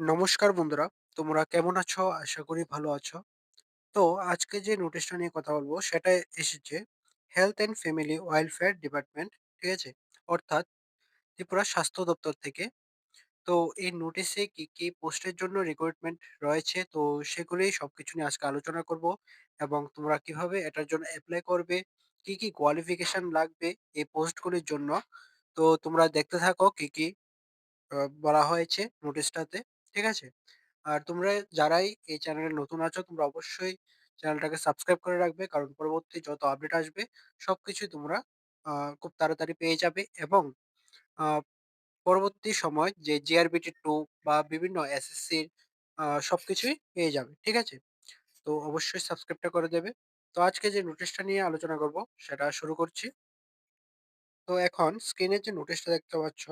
নমস্কার বন্ধুরা, তোমরা কেমন আছো? আশা করি ভালো আছো। তো আজকে যে নোটিশটা নিয়ে কথা বলবো সেটা এসেছে health and family welfare department, ঠিক আছে? অর্থাৎ ত্রিপুরা স্বাস্থ্য দপ্তর থেকে। তো এই নোটিশে কি, কি পোস্টের জন্য রিক্রুটমেন্ট রয়েছে তো সেগুলি সবকিছু নিয়ে আজকে আলোচনা করব এবং তোমরা কিভাবে এটার জন্য এপ্লাই করবে, কি, কি কোয়ালিফিকেশন লাগবে এই পোস্টগুলির জন্য। তো তোমরা দেখতে থাকো কি, কি বলা হয়েছে নোটিশটাতে, ঠিক আছে? আর তোমরা যারাই এই চ্যানেলে নতুন আছো তোমরা অবশ্যই চ্যানেলটাকে সাবস্ক্রাইব করে রাখবে। কারণ পরবর্তী যত আপডেট আসবে সবকিছুই তোমরা খুব তাড়াতাড়ি পেয়ে যাবে এবং আ পরবর্তী সময় যে জিআরবিটি 2 বা বিভিন্ন এসএসসির সবকিছুই পেয়ে যাবে। ঠিক আছে? তো অবশ্যই সাবস্ক্রাইবটা করে দেবে। তো আজকে যে নোটিশটা নিয়ে আলোচনা করব সেটা শুরু করছি। তো এখন স্ক্রিনে যে নোটিশটা দেখতে পাচ্ছ,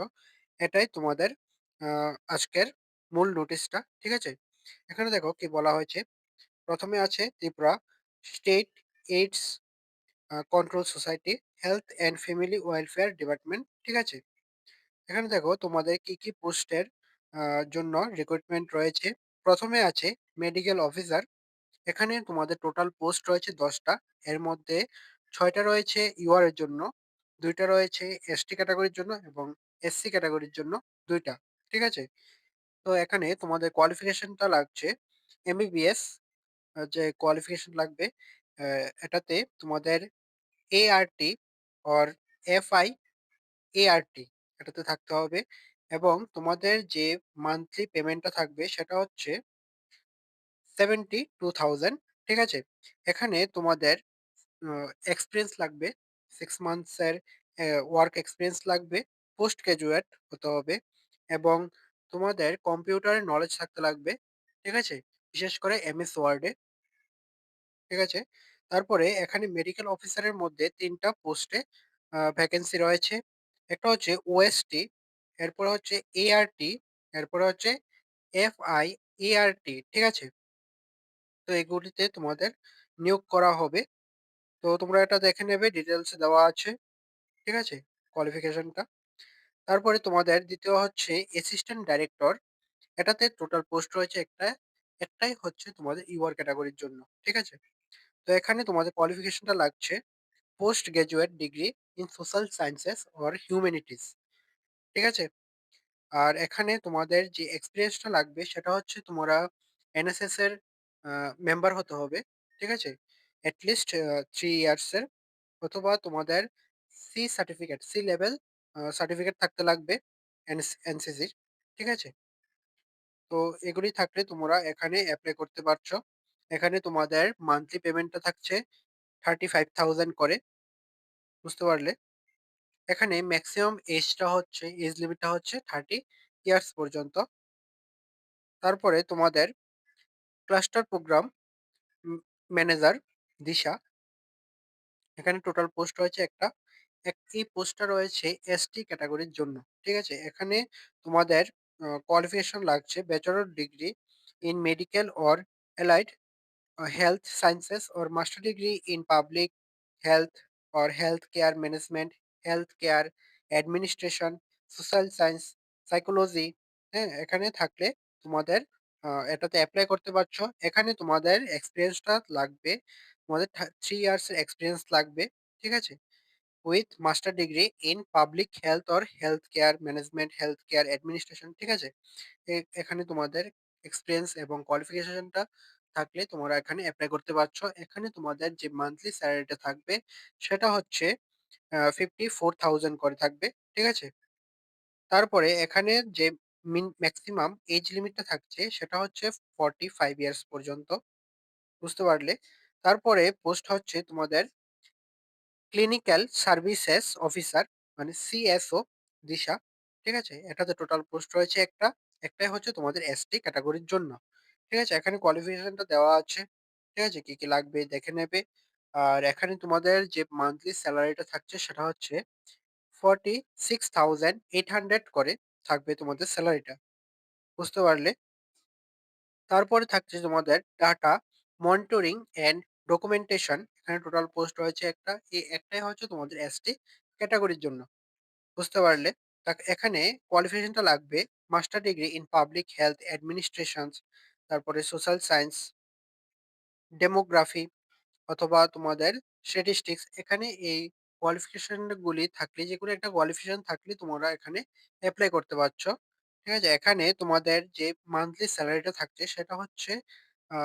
এটাই তোমাদের আ আজকের মূল নোটিশটা। ঠিক আছে? এখানে দেখো কি বলা হয়েছে। ১ম এ আছে Tripura state AIDS control society health and family welfare department. ঠিক আছে? এখানে দেখো তোমাদের কি, কি পোস্টের আ জন্য রিক্রুটমেন্ট রয়েছে। ১ম এ আছে মেডিকেল অফিসার। এখানে তোমাদের টোটাল পোস্ট রয়েছে ১০ টা। এর মধ্যে ৬ টা রয়েছে ইউআর এর জন্য, ২ টা রয়েছে এসটি ক্যাটেগরির জন্য এবং এসসি ক্যাটেগরির জন্য ২ টা। ঠিক আছে? তো এখানে তোমাদের কোয়ালিফিকেশনটা লাগছে এমবিবিএস, যে কোয়ালিফিকেশন লাগবে এটাতে তোমাদের এআরটি অর এফআই এআরটি এটাতে থাকতে হবে এবং তোমাদের যে মান্থলি পেমেন্টটা থাকবে সেটা হচ্ছে 72,000। ঠিক আছে? এখানে তোমাদের এক্সপেরিয়েন্স লাগবে। 6 মান্থস এর ওয়ার্ক এক্সপেরিয়েন্স লাগবে। পোস্ট গ্রাজুয়েট হতে হবে এবং তোমাদের কম্পিউটারের নলেজ থাকতে লাগবে। ঠিক আছে? বিশেষ করে এমএস ওয়ার্ড এ। ঠিক আছে? তারপরে এখানে মেডিকেল অফিসারের মধ্যে ৩ টা পোস্টে ভ্যাকেন্সি রয়েছে। একটা হচ্ছে ওএসটি, এরপরে হচ্ছে এআরটি, এরপরে হচ্ছে এফআই এআরটি। ঠিক আছে? তো এগুলিতে তোমাদের নিয়োগ করা হবে। তো তোমরা এটা দেখে নেবে, ডিটেইলস এ দেওয়া আছে। ঠিক আছে? কোয়ালিফিকেশনটা। তারপরে তোমাদের ২য় হচ্ছে অ্যাসিস্ট্যান্ট ডাইরেক্টর। এটাতে টোটাল পোস্ট রয়েছে একটাই হচ্ছে তোমাদের ইউআর ক্যাটেগরির জন্য। ঠিক আছে? তো এখানে তোমাদের কোয়ালিফিকেশনটা লাগছে post graduate degree in social sciences or humanities. ঠিক আছে? আর এখানে তোমাদের যে এক্সপেরিয়েন্সটা লাগবে সেটা হচ্ছে তোমরা এনএসএস এর আ মেম্বার হতে হবে। ঠিক আছে? এট লিস্ট 3 ইয়ার্স এর, অথবা তোমাদের সি লেভেল সার্টিফিকেট থাকতে লাগবে এনসিসির। ঠিক আছে? তো এগুলি থাকলে তোমরা এখানে এপ্লাই করতে পারছো। এখানে তোমাদের মান্থলি পেমেন্টটা থাকছে 35,000 করে। বুঝতে পারলে? এখানে মেক্সিমাম এজ লিমিটটা হচ্ছে 30 ইয়ার্স পর্যন্ত। তারপরে তোমাদের ক্লাস্টার প্রোগ্রাম ম্যানেজার দিশা। এখানে টোটাল পোস্ট রয়েছে একটা। এই পোস্টটা রয়েছে এসটি ক্যাটেগরির জন্য। ঠিক আছে? এখানে তোমাদের কোয়ালিফিকেশন লাগছে bachelor degree in medical or allied health sciences or master degree in public health or healthcare management, healthcare administration, social science, psychology। হ্যাঁ? এখানে থাকলে তোমাদের এটাতে এপ্লাই করতে পারছো। এখানে তোমাদের এক্সপেরিয়েন্সটা লাগবে। তোমাদের 3 ইয়ার্স এর এক্সপেরিয়েন্স লাগবে। ঠিক আছে? With master degree in public health or healthcare management, healthcare administration. ঠিক আছে? এখানে তোমাদের এক্সপেরিয়েন্স এবং কোয়ালিফিকেশনটা থাকলে তোমরা এখানে এপ্লাই করতে পারছো। এখানে তোমাদের যে মান্থলি স্যালারিটা থাকবে সেটা হচ্ছে 54,000 করে থাকবে। ঠিক আছে? তারপরে এখানে যে মেক্সিমাম এজ লিমিটটা থাকছে সেটা হচ্ছে 45 ইয়ার্স পর্যন্ত। বুঝতে পারলে? তারপরে পোস্ট হচ্ছে তোমাদের ক্লিনিক্যাল সার্ভিসেস অফিসার, মানে সিএসও দিশা। ঠিক আছে? এটাতে টোটাল পোস্ট রয়েছে একটা। একটাই হচ্ছে তোমাদের এসটি ক্যাটেগরির জন্য। ঠিক আছে? এখানে কোয়ালিফিকেশনটা দেওয়া আছে। ঠিক আছে? কি, কি লাগবে দেখে নেবে। আর এখানে তোমাদের যে মান্থলি সেলারিটা থাকছে সেটা হচ্ছে 46,800 করে থাকবে তোমাদের সেলারিটা। বুঝতে পারলে? তারপরে থাকছে তোমাদের ডাটা মনিটরিং অ্যান্ড ডকুমেন্টেশন। এখানে টোটাল পোস্ট রয়েছে একটা। এই একটাই হচ্ছে তোমাদের এসটি ক্যাটেগরির জন্য। বুঝতে পারলে? এখানে কোয়ালিফিকেশনটা লাগবে master degree in public health administrations, তারপরে সোশ্যাল সায়েন্স, ডেমোগ্রাফি অথবা তোমাদের স্ট্যাটিস্টিক্স। এখানে এই কোয়ালিফিকেশন গুলি থাকলে, যেকোনো একটা কোয়ালিফিকেশন থাকলে তোমরা এখানে এপ্লাই করতে পারছো। ঠিক আছে? এখানে তোমাদের যে মান্থলি সেলারিটা থাকছে সেটা হচ্ছে আ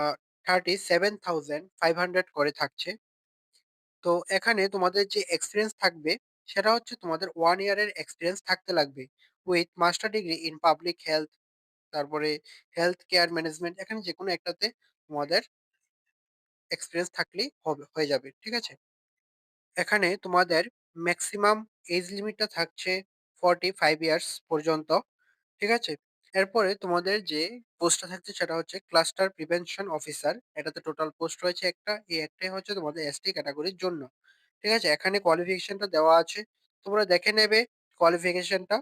37,500 করে থাকছে। তো এখানে তোমাদের যে এক্সপেরিয়েন্স থাকবে সেটা হচ্ছে তোমাদের 1 ইয়ারের এক্সপেরিয়েন্স থাকতে লাগবে। With master degree in public health, তারপরে হেলথ কেয়ার ম্যানেজমেন্ট, এখানে যেকোনো একটাতে তোমাদের এক্সপেরিয়েন্স থাকলেই হয়ে যাবে। ঠিক আছে? এখানে তোমাদের মেক্সিমাম এজ লিমিটটা থাকছে 45 ইয়ার্স পর্যন্ত। ঠিক আছে? এরপরে তোমাদের যে পোস্টটা থাকছে সেটা হচ্ছে ক্লাস্টার প্রিভেনশন অফিসার। এটাতে টোটাল পোস্ট রয়েছে একটা। এই একটাই হচ্ছে তোমাদের এসটি ক্যাটেগরির জন্য। ঠিক আছে? এখানে কোয়ালিফিকেশনটা দেওয়া আছে। তোমরা দেখে নেবে কোয়ালিফিকেশনটা।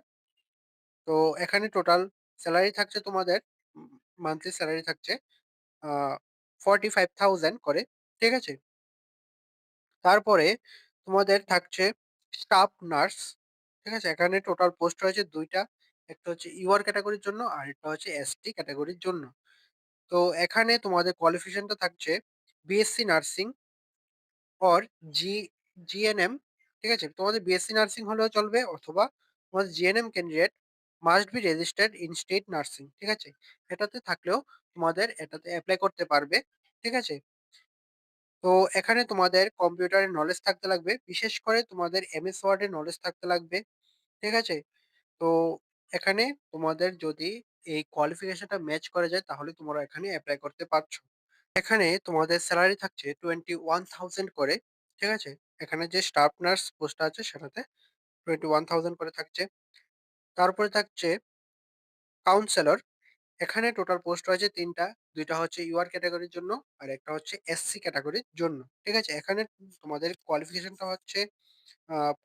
তো এখানে টোটাল সেলারি থাকছে তোমাদের মান্থলি সেলারি থাকছে আ 45,000 করে। ঠিক আছে? তারপরে তোমাদের থাকছে স্টাফ নার্স। ঠিক আছে? এখানে টোটাল পোস্ট রয়েছে ২ টা। একটা হচ্ছে ইউআর ক্যাটেগরির জন্য, আরেকটা হচ্ছে এসটি ক্যাটেগরির জন্য। তো এখানে তোমাদের কোয়ালিফিকেশনটা থাকছে BSc nursing or G GNM. ঠিক আছে? তোমাদের বিএসসি নার্সিং হলেও চলবে, অথবা তোমাদের GNM candidate must be registered in state nursing. ঠিক আছে? এটাতে থাকলেও তোমাদের এটাতে এপ্লাই করতে পারবে। ঠিক আছে? তো এখানে তোমাদের কম্পিউটারের নলেজ থাকতে লাগবে। বিশেষ করে তোমাদের এমএস ওয়ার্ড এর নলেজ থাকতে লাগবে। ঠিক আছে? তো এখানে তোমাদের যদি এই কোয়ালিফিকেশনটা ম্যাচ করা যায় তাহলে তোমরা এখানে এপ্লাই করতে পারছো। এখানে তোমাদের সেলারি থাকছে 21,000 করে। ঠিক আছে? এখানে যে স্টাফ নার্স পোস্টটা আছে সেটাতে 21,000 করে থাকছে। তারপরে থাকছে কাউন্সেলর। এখানে টোটাল পোস্ট রয়েছে ৩ টা। ২ টা হচ্ছে ইউআর ক্যাটেগরির জন্য, আর একটা হচ্ছে এসসি ক্যাটেগরির জন্য। ঠিক আছে? এখানে তোমাদের কোয়ালিফিকেশনটা হচ্ছে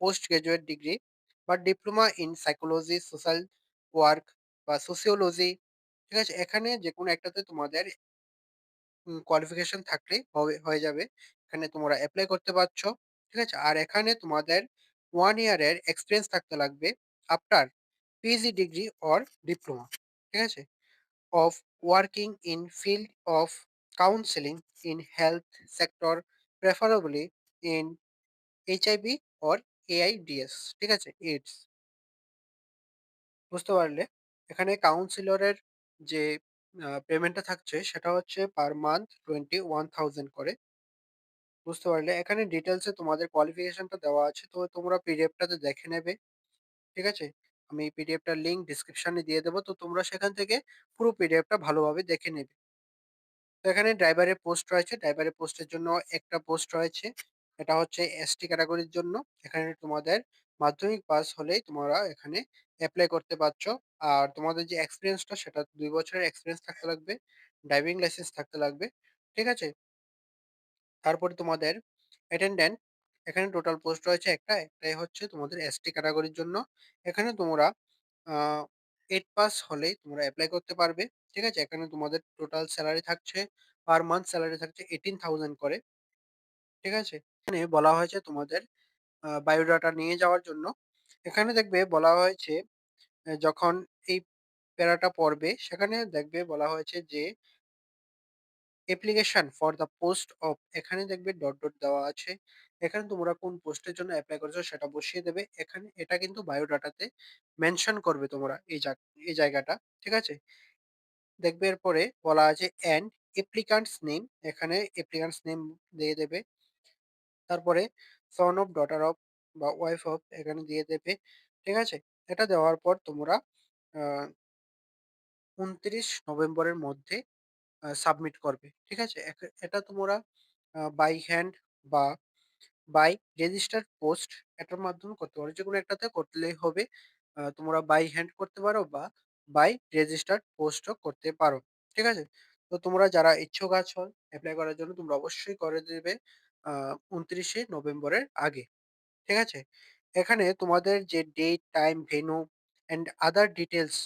পোস্ট গ্রাজুয়েট ডিগ্রি বা diploma in psychology, social work বা সোসিওলজি। ঠিক আছে? এখানে যেকোনো একটাতে তোমাদের কোয়ালিফিকেশন থাকলেই হয়ে যাবে। এখানে তোমরা এপ্লাই করতে পারছো। ঠিক আছে? আর এখানে তোমাদের 1 ইয়ারের এক্সপেরিয়েন্স থাকতে লাগবে after PG degree or diploma. ঠিক আছে? of working in field of counseling in health sector, preferably in HIV or AIDS। ঠিক আছে? এইডস। বুঝতে পারলে? এখানে কাউন্সিলরের যে পেমেন্টটা থাকছে সেটা হচ্ছে পার মান্থ 21,000 করে। বুঝতে পারলে? এখানে ডিটেইলস এ তোমাদের কোয়ালিফিকেশনটা দেওয়া আছে। তো তোমরা পিডিএফটাতে দেখে নেবে। ঠিক আছে? আমি পিডিএফটার লিংক ডেসক্রিপশনে দিয়ে দেব। তো তোমরা সেখান থেকে পুরো পিডিএফটা ভালোভাবে দেখে নেবে। তো এখানে ড্রাইভারের পোস্ট রয়েছে। ড্রাইভারের পোস্টের জন্য একটা পোস্ট রয়েছে। এটা হচ্ছে এসটি ক্যাটেগরির জন্য। এখানে তোমাদের মাধ্যমিক পাস হলেই তোমরা এখানে এপ্লাই করতে পারছো। আর তোমাদের যে এক্সপেরিয়েন্সটা সেটা ২ বছরের এক্সপেরিয়েন্স থাকতে লাগবে। ড্রাইভিং লাইসেন্স থাকতে লাগবে। ঠিক আছে? তারপরে তোমাদের অ্যাটেন্ডেন্ট। এখানে টোটাল পোস্ট রয়েছে একটা। একটাই হচ্ছে তোমাদের এসটি ক্যাটেগরির জন্য। এখানে তোমরা আ 8 পাস হলেই তোমরা এপ্লাই করতে পারবে। ঠিক আছে? এখানে তোমাদের টোটাল সেলারি থাকছে, পার মান্থ সেলারি থাকছে 18,000 করে। ঠিক আছে? এখানে বলা হয়েছে তোমাদের বায়োডাটা নিয়ে যাওয়ার জন্য। এখানে দেখবে বলা হয়েছে যখন এই প্যারাটা পড়বে সেখানে দেখবে বলা হয়েছে যে application for the post of, এখানে দেখবে ডট, ডট দেওয়া আছে। এখানে তোমরা কোন পোস্টের জন্য এপ্লাই করেছো সেটা বসিয়ে দেবে। এখানে এটা কিন্তু বায়োডাটাতে মেনশন করবে তোমরা এই জায়গাটা। ঠিক আছে? দেখবে এরপরে বলা আছে অ্যান্ড অ্যাপ্লিক্যান্টস নেম, এখানে অ্যাপ্লিক্যান্টস নেম দিয়ে দেবে। তারপরে সন অফ, ডটার অফ বা ওয়াইফ অফ এখানে দিয়ে দেবে। ঠিক আছে? এটা দেওয়ার পর তোমরা আ ২৯ নভেম্বরের মধ্যে সাবমিট করবে। ঠিক আছে? এটা তোমরা বাই হ্যান্ড বা বাই রেজিস্টার্ড পোস্ট এটার মাধ্যমে করতে পারো। যেকোনো একটাতে করলেই হবে। তোমরা বাই হ্যান্ড করতে পারো বা বাই রেজিস্টার্ড পোস্টও করতে পারো। ঠিক আছে? তো তোমরা যারা ইচ্ছুক আছো এপ্লাই করার জন্য তোমরা অবশ্যই করে দেবে আ ২৯ নভেম্বরের আগে। ঠিক আছে? এখানে তোমাদের যে date, time, venue and other details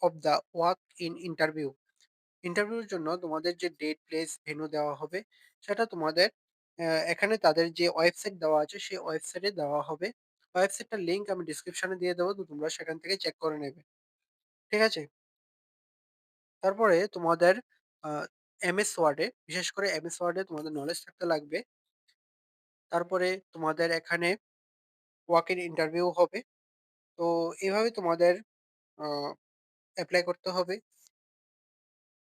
of the work in interview, ইন্টারভিউর জন্য তোমাদের যে ডেট, প্লেস, ভেন্যু দেওয়া হবে সেটা তোমাদের এখানে তাদের যে ওয়েবসাইট দেওয়া আছে সেই ওয়েবসাইটে দেওয়া হবে। ওয়েবসাইটটার লিংক আমি ডেসক্রিপশনে দিয়ে দেবো। তো তোমরা সেখান থেকে চেক করে নেবে। ঠিক আছে? তারপরে তোমাদের আ এমএস ওয়ার্ড এ বিশেষ করে এমএস ওয়ার্ড এ তোমাদের নলেজ থাকতে লাগবে। তারপরে তোমাদের এখানে ওয়াক ইন ইন্টারভিউ হবে। তো এভাবে তোমাদের আ এপ্লাই করতে হবে।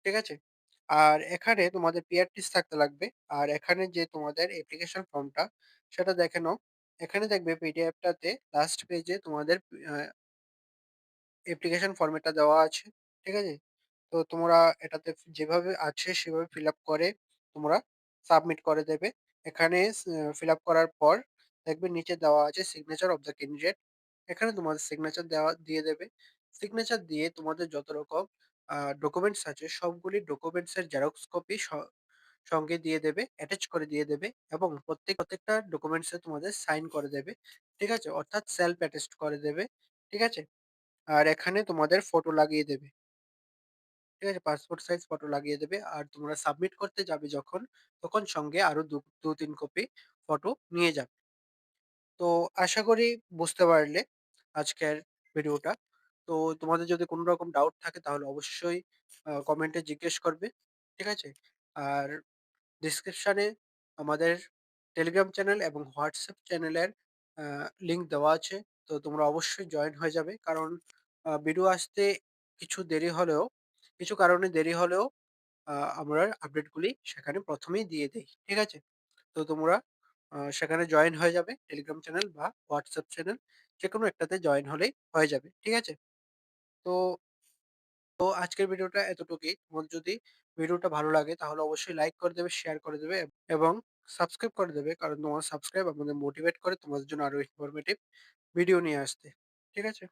ঠিক আছে? আর এখানে তোমাদের পিআরটিস থাকতে লাগবে। আর এখানে যে তোমাদের অ্যাপ্লিকেশন ফর্মটা সেটা দেখে নাও। এখানে দেখবে পিডিএফটাতে লাস্ট পেজে তোমাদের আ অ্যাপ্লিকেশন ফরমেটটা দেওয়া আছে। ঠিক আছে? তো তোমরা এটাতে যেভাবে আছে সেভাবে ফিল আপ করে তোমরা সাবমিট করে দেবে। এখানে ফিল আপ করার পর দেখবে নিচে দেওয়া আছে সিগনেচার অফ দ্য ক্যান্ডিডেট। এখানে তোমাদের সিগনেচার দিয়ে দেবে। সিগনেচার দিয়ে তোমাদের যত রকম ডকুমেন্টস আছে সবগুলি ডকুমেন্টস এর জেরক্স কপি সঙ্গে দিয়ে দেবে, অ্যাটাচ করে দিয়ে দেবে এবং প্রত্যেকটা ডকুমেন্টস এ তোমাদের সাইন করে দেবে। ঠিক আছে? অর্থাৎ সেলফ অ্যাটেস্ট করে দেবে। ঠিক আছে? আর এখানে তোমাদের ফটো লাগিয়ে দেবে। ঠিক আছে? পাসপোর্ট সাইজ ফটো লাগিয়ে দেবে। আর তোমরা সাবমিট করতে যাবে যখন, তখন সঙ্গে আরো ২-৩ কপি ফটো নিয়ে যাবে। তো আশা করি বুঝতে পারলে আজকের ভিডিওটা। তো তোমাদের যদি কোন রকম ডাউট থাকে তাহলে অবশ্যই কমেন্টে জিজ্ঞেস করবে। ঠিক আছে? আর ডেসক্রিপশনে আমাদের টেলিগ্রাম চ্যানেল এবং হোয়াটসঅ্যাপ চ্যানেলের আ লিঙ্ক দেওয়া আছে। তো তোমরা অবশ্যই জয়েন হয়ে যাবে। কারণ ভিডিও আসতে কিছু দেরি হলেও কিছু কারণে দেরি হলেও আ আমরা আপডেটগুলি সেখানে ১ম এই দিয়ে দেই। ঠিক আছে? তো তোমরা সেখানে জয়েন হয়ে যাবে। টেলিগ্রাম চ্যানেল বা হোয়াটসঅ্যাপ চ্যানেল যেকোনো একটাতে জয়েন হলেই হয়ে যাবে। ঠিক আছে? তো আজকের ভিডিওটা এতটুকুই। তোমার যদি ভিডিওটা ভালো লাগে তাহলে অবশ্যই লাইক করে দেবে, শেয়ার করে দেবে এবং সাবস্ক্রাইব করে দেবে। কারণ তোমার সাবস্ক্রাইব আমাদের মোটিভেট করে তোমাদের জন্য আরো ইনফরমেটিভ ভিডিও নিয়ে আসতে। ঠিক আছে?